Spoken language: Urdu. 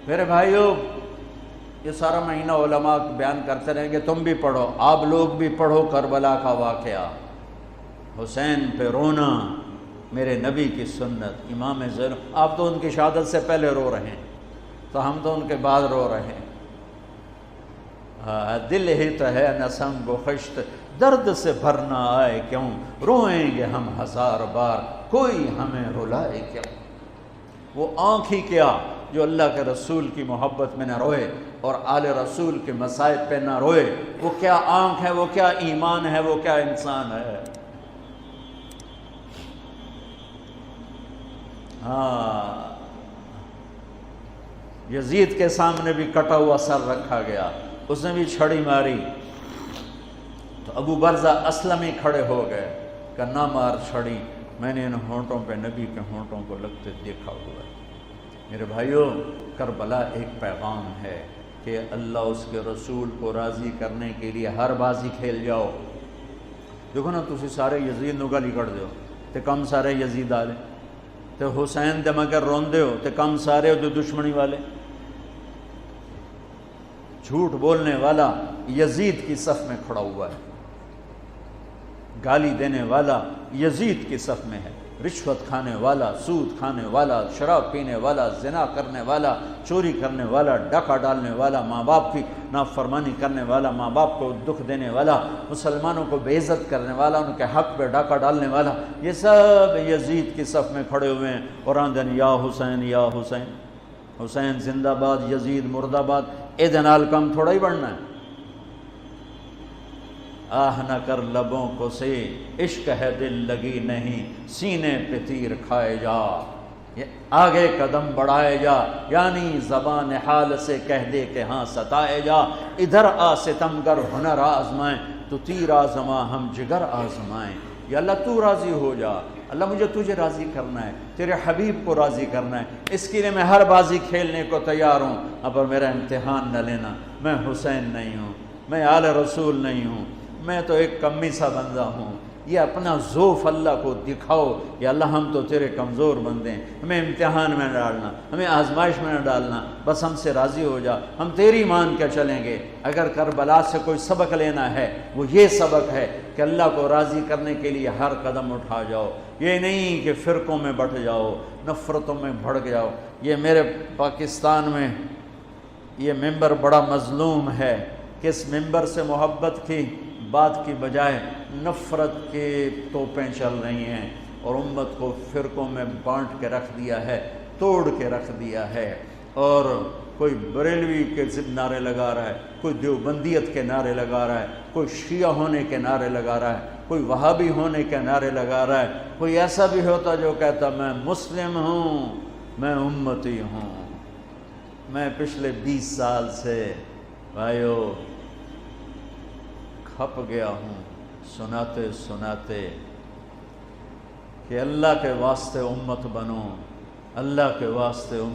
میرے بھائیوں، یہ سارا مہینہ علماء بیان کرتے رہیں گے، تم بھی پڑھو، آپ لوگ بھی پڑھو کربلا کا واقعہ، حسین پہ رونا، میرے نبی کی سنت، امام زین۔ آپ تو ان کی شہادت سے پہلے رو رہے ہیں، تو ہم تو ان کے بعد رو رہے ہیں۔ دل ہی تو ہے نہ سنگ و خشت، درد سے بھرنا آئے کیوں، روئیں گے ہم ہزار بار، کوئی ہمیں رلائے کیوں۔ وہ آنکھ ہی کیا جو اللہ کے رسول کی محبت میں نہ روئے اور آل رسول کے مصائب پہ نہ روئے، وہ کیا آنکھ ہے، وہ کیا ایمان ہے، وہ کیا انسان ہے۔ ہاں، یزید کے سامنے بھی کٹا ہوا سر رکھا گیا، اس نے بھی چھڑی ماری تو ابو برزہ اسلمی کھڑے ہو گئے کہ نہ مار چھڑی، میں نے ان ہونٹوں پہ نبی کے ہونٹوں کو لگتے دیکھا ہوا ہے۔ میرے بھائیوں، کربلا ایک پیغام ہے کہ اللہ اس کے رسول کو راضی کرنے کے لیے ہر بازی کھیل جاؤ۔ دیکھو نا، تسی سارے یزید نو گالی کر دیو تے کم سارے یزید والے، تے حسین تے مگر روندے ہو تے کم سارے جو دشمنی والے۔ جھوٹ بولنے والا یزید کی صف میں کھڑا ہوا ہے، گالی دینے والا یزید کی صف میں ہے، رشوت کھانے والا، سود کھانے والا، شراب پینے والا، زنا کرنے والا، چوری کرنے والا، ڈاکہ ڈالنے والا، ماں باپ کی نافرمانی کرنے والا، ماں باپ کو دکھ دینے والا، مسلمانوں کو بے عزت کرنے والا، ان کے حق پہ ڈاکہ ڈالنے والا، یہ سب یزید کی صف میں کھڑے ہوئے ہیں اور آندن یا حسین یا حسین، حسین زندہ باد، یزید مردہ باد۔ اے دنال کم تھوڑا ہی بڑھنا ہے۔ آہ نہ کر لبوں کو سے، عشق ہے دل لگی نہیں، سینے پہ تیر کھائے جا، آگے قدم بڑھائے جا، یعنی زبان حال سے کہہ دے کہ ہاں ستائے جا، ادھر آ ستمگر ہنر آزمائیں، تو تیر آزما ہم جگر آزمائیں۔ یا اللہ تو راضی ہو جا، اللہ مجھے تجھے راضی کرنا ہے، تیرے حبیب کو راضی کرنا ہے، اس کے لیے میں ہر بازی کھیلنے کو تیار ہوں، پر میرا امتحان نہ لینا، میں حسین نہیں ہوں، میں آل رسول نہیں ہوں، میں تو ایک کمی سا بندہ ہوں۔ یہ اپنا ذوف اللہ کو دکھاؤ، یا اللہ ہم تو تیرے کمزور بندے ہیں، ہمیں امتحان میں نہ ڈالنا، ہمیں آزمائش میں نہ ڈالنا، بس ہم سے راضی ہو جا، ہم تیری مان کے چلیں گے۔ اگر کربلا سے کوئی سبق لینا ہے وہ یہ سبق ہے کہ اللہ کو راضی کرنے کے لیے ہر قدم اٹھا جاؤ، یہ نہیں کہ فرقوں میں بٹ جاؤ، نفرتوں میں بھڑک جاؤ۔ یہ میرے پاکستان میں یہ ممبر بڑا مظلوم ہے کہ اس ممبر سے محبت کی بات کی بجائے نفرت کے توپیں چل رہی ہیں اور امت کو فرقوں میں بانٹ کے رکھ دیا ہے، توڑ کے رکھ دیا ہے، اور کوئی بریلوی کے ضد نعرے لگا رہا ہے، کوئی دیوبندیت کے نعرے لگا رہا ہے، کوئی شیعہ ہونے کے نعرے لگا رہا ہے، کوئی وہابی ہونے کے نعرے لگا رہا ہے، کوئی ایسا بھی ہوتا جو کہتا میں مسلم ہوں، میں امتی ہوں۔ میں پچھلے 20 سال سے بھائیو کھپ گیا ہوں سناتے سناتے کہ اللہ کے واسطے امت بنو، اللہ کے واسطے